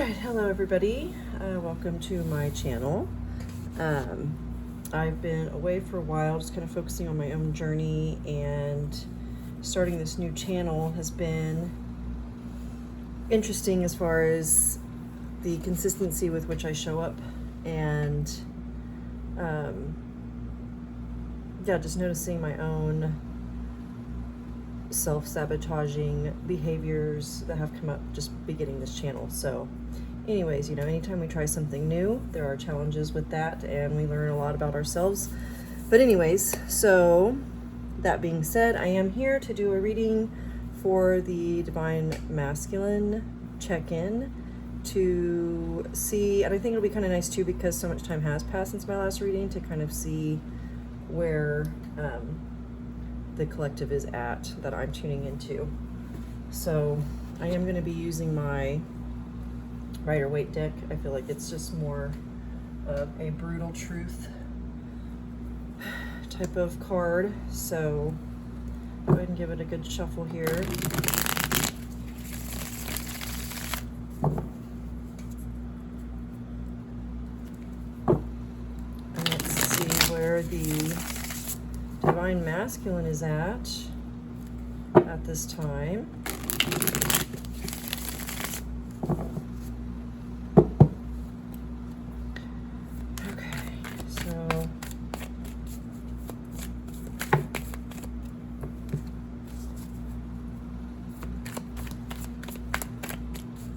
right, hello everybody. Welcome to my channel. I've been away for a while, just kind of focusing on my own journey, and starting this new channel has been interesting as far as the consistency with which I show up, and yeah, just noticing my own self-sabotaging behaviors that have come up just beginning this channel. So anyways, anytime we try something new, there are challenges with that, and we learn a lot about ourselves. But anyways, so that being said, I am here to do a reading for the Divine Masculine check-in to see, and I think it'll be kind of nice too, because so much time has passed since my last reading, to kind of see where the collective is at that I'm tuning into. So I am going to be using my Rider-Waite deck. I feel like it's just more of a brutal truth type of card. So go ahead and give it a good shuffle here. And let's see where the Divine Masculine is at this time. Okay, so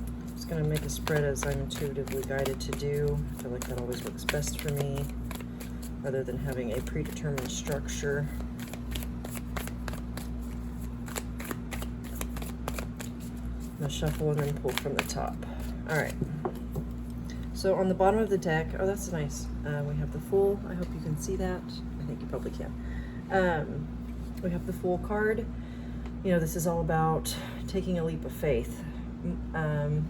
I'm just going to make a spread as I'm intuitively guided to do. I feel like that always works best for me, rather than having a predetermined structure. I'm gonna shuffle and then pull from the top. All right. So on the bottom of the deck, oh, that's nice. We have the Fool. I hope you can see that. I think you probably can. We have the Fool card. This is all about taking a leap of faith. I'm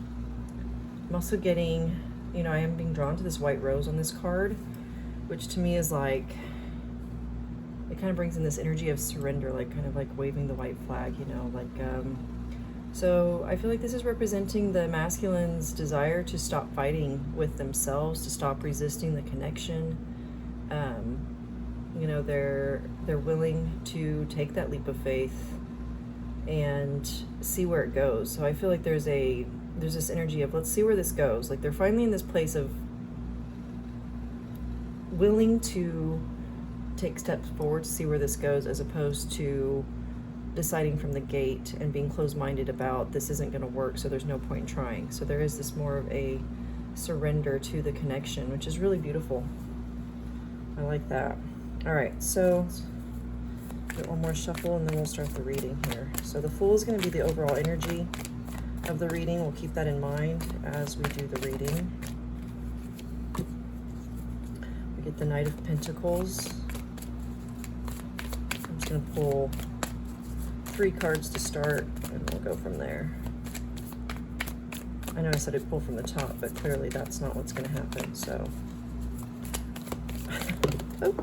also getting, I am being drawn to this white rose on this card, which to me is like, it kind of brings in this energy of surrender, like kind of like waving the white flag, so I feel like this is representing the masculine's desire to stop fighting with themselves, to stop resisting the connection. They're willing to take that leap of faith and see where it goes. So I feel like there's this energy of, let's see where this goes. Like, they're finally in this place of willing to take steps forward to see where this goes, as opposed to deciding from the gate and being closed-minded about, this isn't going to work, so there's no point in trying. So there is this more of a surrender to the connection, which is really beautiful. I like that. All right, so get one more shuffle and then we'll start the reading here. So the Fool is going to be the overall energy of the reading. We'll keep that in mind as we do the reading. We get the Knight of Pentacles. I'm just going to pull 3 cards to start, and we'll go from there. I know I said I'd pull from the top, but clearly that's not what's going to happen, so. Oh,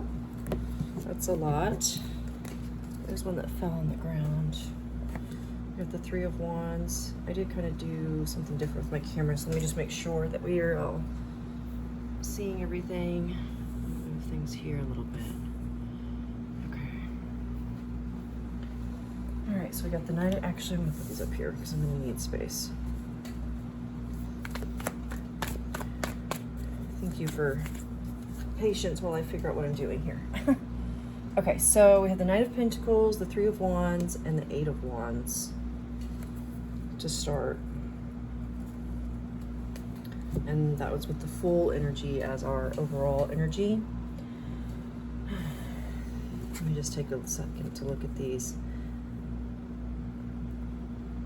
that's a lot. There's one that fell on the ground. We have the 3 of Wands. I did kind of do something different with my camera, so let me just make sure that we are all seeing everything. Move things here a little bit. All right, so we got the Knight. Actually, I'm gonna put these up here because I'm gonna need space. Thank you for patience while I figure out what I'm doing here. Okay, so we have the Knight of Pentacles, the 3 of Wands, and the 8 of Wands to start. And that was with the Fool energy as our overall energy. Let me just take a second to look at these.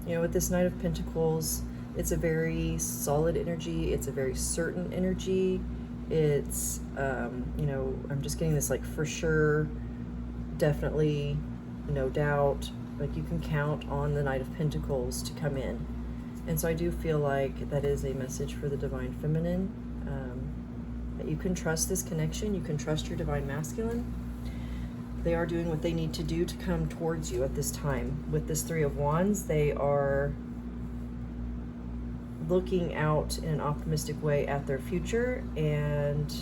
With this Knight of Pentacles, it's a very solid energy. It's a very certain energy. It's, I'm just getting this like for sure, definitely, no doubt. Like, you can count on the Knight of Pentacles to come in. And so I do feel like that is a message for the Divine Feminine, that you can trust this connection. You can trust your Divine Masculine. They are doing what they need to do to come towards you at this time. With this 3 of Wands, they are looking out in an optimistic way at their future, and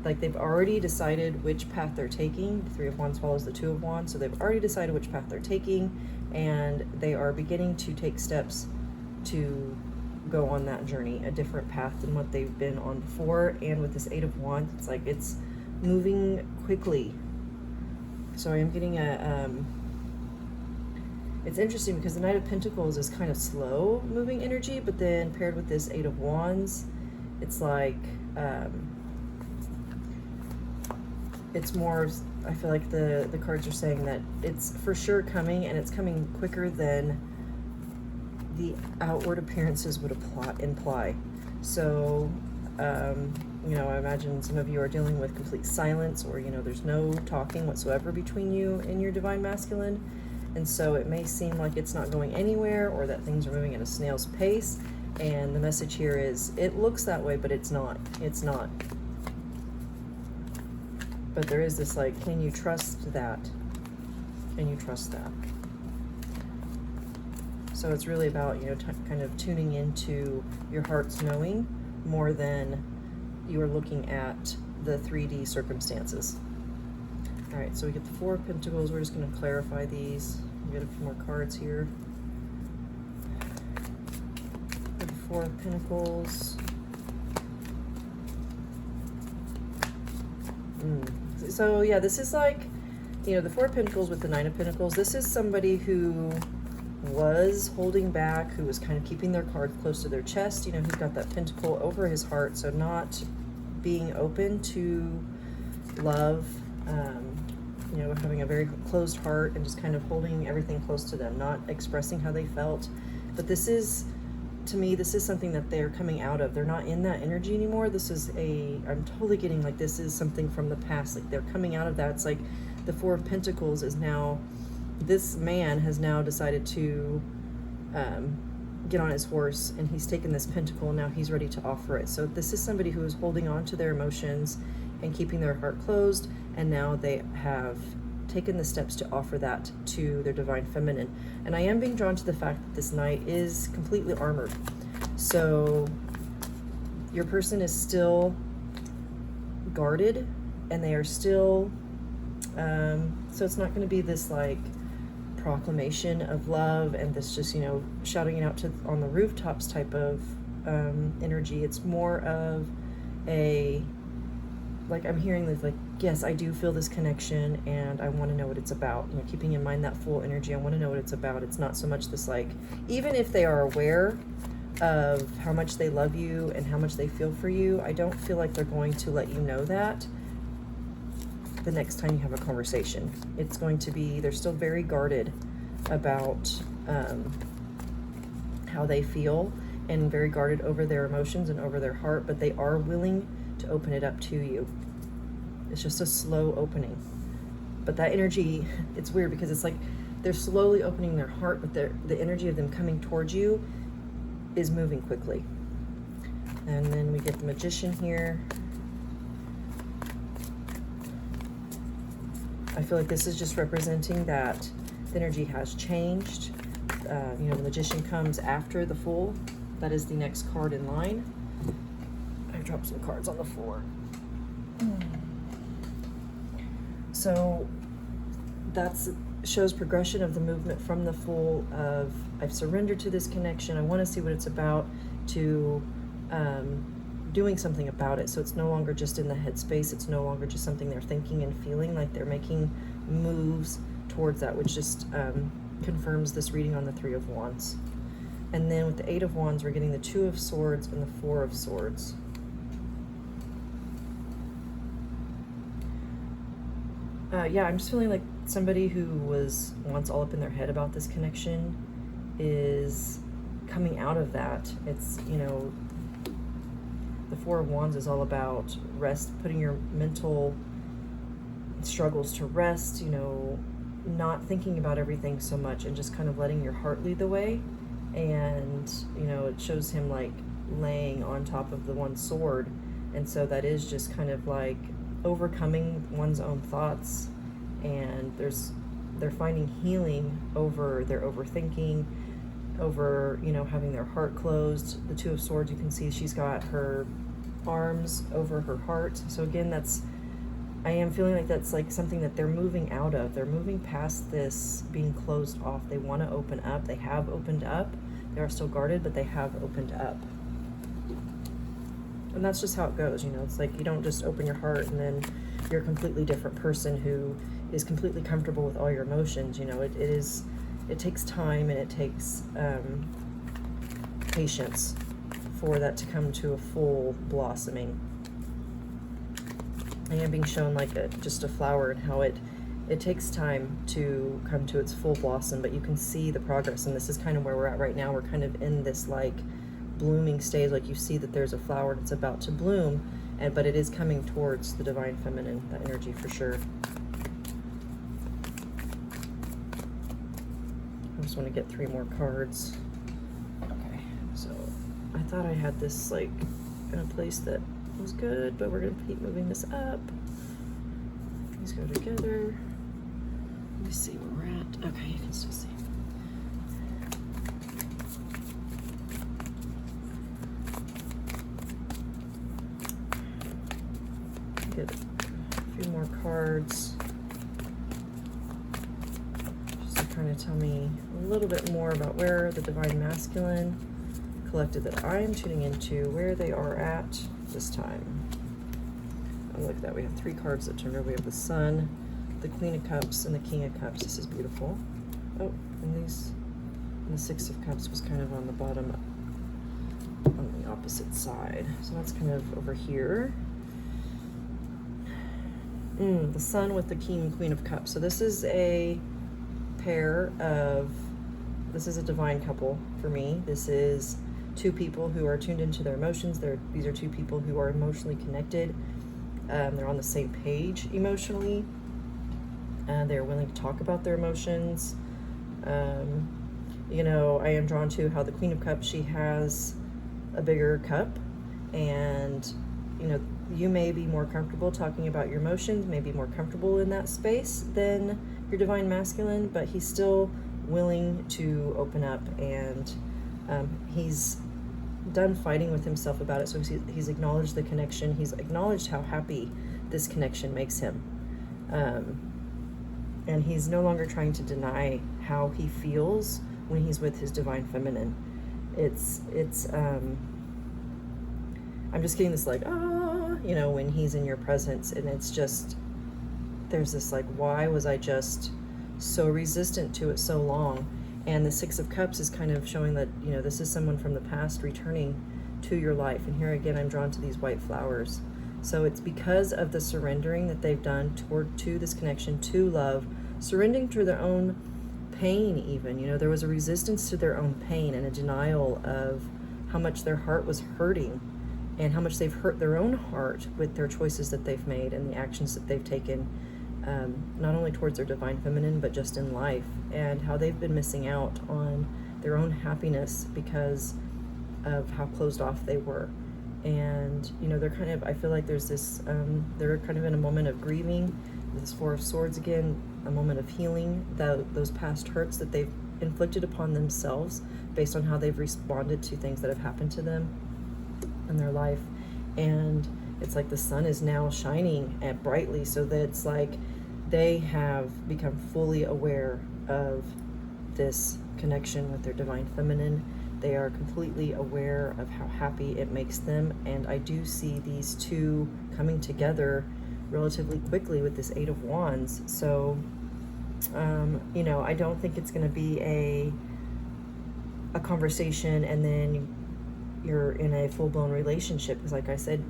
like they've already decided which path they're taking. The Three of Wands follows the Two of Wands, so they've already decided which path they're taking, and they are beginning to take steps to go on that journey, a different path than what they've been on before. And with this Eight of Wands, it's like it's moving quickly. So I am getting it's interesting because the Knight of Pentacles is kind of slow moving energy, but then paired with this Eight of Wands, it's like, it's more, I feel like the cards are saying that it's for sure coming, and it's coming quicker than the outward appearances would imply. So, you know, I imagine some of you are dealing with complete silence, or, you know, there's no talking whatsoever between you and your Divine Masculine. And so it may seem like it's not going anywhere, or that things are moving at a snail's pace. And the message here is, it looks that way, but it's not. It's not. But there is this, like, can you trust that? Can you trust that? So it's really about, you know, kind of tuning into your heart's knowing more than you are looking at the 3D circumstances. All right, so we get the Four of Pentacles. We're just going to clarify these. We get a few more cards here. The Four of Pentacles. So yeah, this is like, you know, the Four of Pentacles with the Nine of Pentacles. This is somebody who was holding back, who was kind of keeping their cards close to their chest. You know, he's got that pentacle over his heart, so not being open to love, you know, having a very closed heart and just kind of holding everything close to them, not expressing how they felt. But this is, to me, this is something that they're coming out of. They're not in that energy anymore. This is I'm totally getting like this is something from the past. Like they're coming out of that. It's like the Four of Pentacles is now, this man has now decided to get on his horse, and he's taken this pentacle, and now he's ready to offer it. So this is somebody who is holding on to their emotions and keeping their heart closed, and now they have taken the steps to offer that to their Divine Feminine. And I am being drawn to the fact that this Knight is completely armored. So your person is still guarded, and they are still, so it's not going to be this like proclamation of love and this just, you know, shouting it out to on the rooftops type of energy. It's more of a, like, I'm hearing this, like, yes, I do feel this connection, and I want to know what it's about. You know, keeping in mind that full energy, I want to know what it's about. It's not so much this, like, even if they are aware of how much they love you and how much they feel for you, I don't feel like they're going to let you know that the next time you have a conversation. It's going to be, they're still very guarded about how they feel, and very guarded over their emotions and over their heart, but they are willing to open it up to you. It's just a slow opening. But that energy, it's weird because it's like they're slowly opening their heart, but the energy of them coming towards you is moving quickly. And then we get the Magician here. I feel like this is just representing that the energy has changed. You know, the Magician comes after the Fool. That is the next card in line. I dropped some cards on the floor. So that's shows progression of the movement from the Fool of, I've surrendered to this connection, I want to see what it's about, to doing something about it. So it's no longer just in the headspace, it's no longer just something they're thinking and feeling, like they're making moves towards that, which just confirms this reading on the Three of Wands. And then with the Eight of Wands, we're getting the Two of Swords and the Four of Swords. Yeah, I'm just feeling like somebody who was once all up in their head about this connection is coming out of that. It's, you know, the Four of Wands is all about rest, putting your mental struggles to rest, you know, not thinking about everything so much and just kind of letting your heart lead the way. And, you know, it shows him like laying on top of the one sword. And so that is just kind of like overcoming one's own thoughts, and they're finding healing over their overthinking, over, you know, having their heart closed. The Two of Swords, you can see she's got her arms over her heart. So again, I am feeling like that's like something that they're moving out of. They're moving past this being closed off. They want to open up. They have opened up. They are still guarded, but they have opened up. And that's just how it goes, you know. It's like you don't just open your heart and then you're a completely different person who is completely comfortable with all your emotions. You know, it takes time, and it takes patience for that to come to a full blossoming. I am being shown like just a flower, and how it takes time to come to its full blossom, but you can see the progress. And this is kind of where we're at right now. We're kind of in this like blooming stage. Like you see that there's a flower that's about to bloom, but it is coming towards the divine feminine, that energy for sure. I just want to get 3 more cards. Okay, so I thought I had this like in a place that was good, but we're going to keep moving this up. These go together. Let me see where we're at. Okay, you can still see. Get a few more cards just to kind of tell me a little bit more about where the divine masculine collective that I am tuning into, where they are at this time. Oh, look at that. We have 3 cards that turned over. We have the Sun, the Queen of Cups, and the King of Cups. This is beautiful. Oh, and the 6 of Cups was kind of on the bottom, on the opposite side. So that's kind of over here. The Sun with the King and Queen of Cups. So this is a pair of, this is a divine couple for me. This is 2 people who are tuned into their emotions. These are 2 people who are emotionally connected. They're on the same page emotionally. They're willing to talk about their emotions. You know, I am drawn to how the Queen of Cups, she has a bigger cup, and you know, you may be more comfortable talking about your emotions, may be more comfortable in that space than your divine masculine, but he's still willing to open up, and he's done fighting with himself about it. So he's acknowledged the connection. He's acknowledged how happy this connection makes him. And he's no longer trying to deny how he feels when he's with his divine feminine. I'm just getting this like, you know, when he's in your presence, and it's just, there's this like, why was I just so resistant to it so long? And the 6 of Cups is kind of showing that, you know, this is someone from the past returning to your life. And here again, I'm drawn to these white flowers. So it's because of the surrendering that they've done to this connection, to love, surrendering to their own pain even. You know, there was a resistance to their own pain and a denial of how much their heart was hurting, and how much they've hurt their own heart with their choices that they've made and the actions that they've taken, not only towards their divine feminine, but just in life, and how they've been missing out on their own happiness because of how closed off they were. And, you know, they're kind of, I feel like there's this, they're kind of in a moment of grieving. This 4 of Swords again, a moment of healing, those past hurts that they've inflicted upon themselves based on how they've responded to things that have happened to them in their life. And it's like the sun is now shining brightly, so that it's like they have become fully aware of this connection with their divine feminine. They are completely aware of how happy it makes them, and I do see these 2 coming together relatively quickly with this 8 of Wands. So you know, I don't think it's going to be a conversation and then you're in a full-blown relationship, because like I said,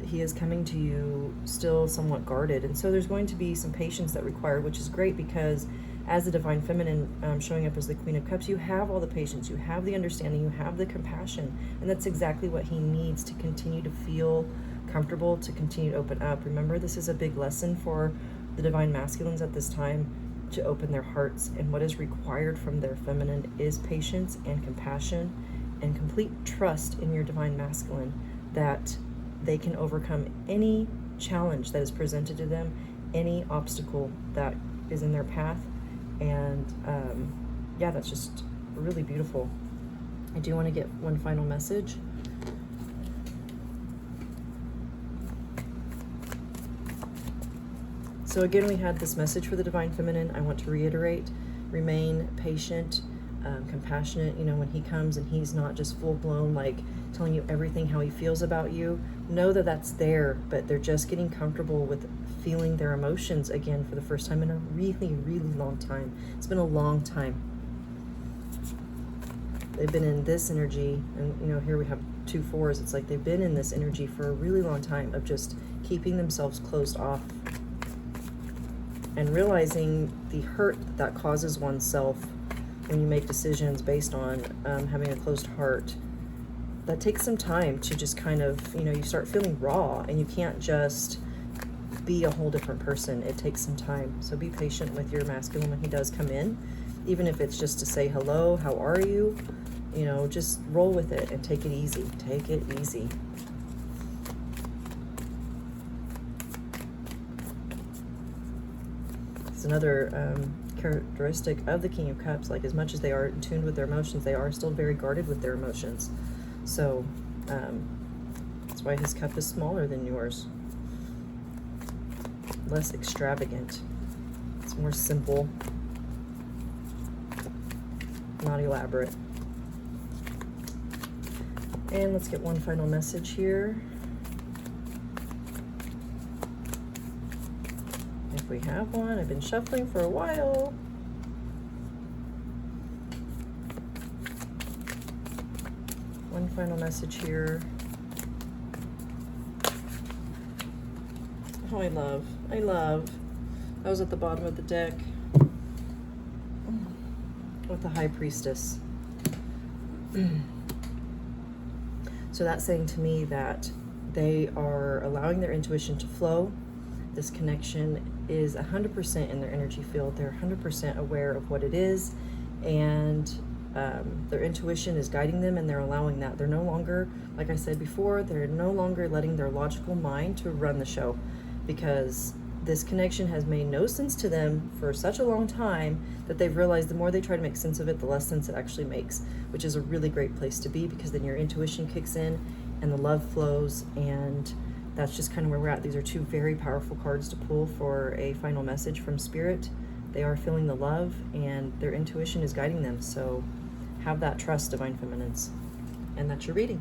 he is coming to you still somewhat guarded, and so there's going to be some patience that required, which is great, because as the divine feminine showing up as the Queen of Cups, you have all the patience, you have the understanding, you have the compassion, and that's exactly what he needs to continue to feel comfortable, to continue to open up. Remember, this is a big lesson for the divine masculines at this time, to open their hearts, and what is required from their feminine is patience and compassion and complete trust in your divine masculine, that they can overcome any challenge that is presented to them, any obstacle that is in their path. And yeah, that's just really beautiful. I do want to get one final message. So again, we had this message for the Divine Feminine. I want to reiterate, remain patient, compassionate. You know, when he comes and he's not just full-blown, like telling you everything how he feels about you, know that that's there, but they're just getting comfortable with feeling their emotions again for the first time in a really, really long time. It's been a long time. They've been in this energy, and you know, here we have 2 4s. It's like they've been in this energy for a really long time of just keeping themselves closed off and realizing the hurt that causes oneself when you make decisions based on having a closed heart. That takes some time to just kind of, you know, you start feeling raw, and you can't just be a whole different person. It takes some time. So be patient with your masculine when he does come in, even if it's just to say hello, how are you? You know, just roll with it and take it easy. Take it easy. It's another characteristic of the King of Cups. Like, as much as they are in tune with their emotions, they are still very guarded with their emotions. So that's why his cup is smaller than yours. Less extravagant. It's more simple, not elaborate. And let's get one final message here. If we have one, I've been shuffling for a while. One final message here. Oh, I love. That was at the bottom of the deck with the High Priestess. So that's saying to me that they are allowing their intuition to flow. This connection is 100% in their energy field. They're 100% aware of what it is, and their intuition is guiding them, and they're allowing that. They're no longer, like I said before, they're no longer letting their logical mind to run the show, because this connection has made no sense to them for such a long time that they've realized the more they try to make sense of it, the less sense it actually makes, which is a really great place to be, because then your intuition kicks in and the love flows, and that's just kind of where we're at. These are 2 very powerful cards to pull for a final message from Spirit. They are feeling the love, and their intuition is guiding them. So have that trust, Divine Feminines. And that's your reading.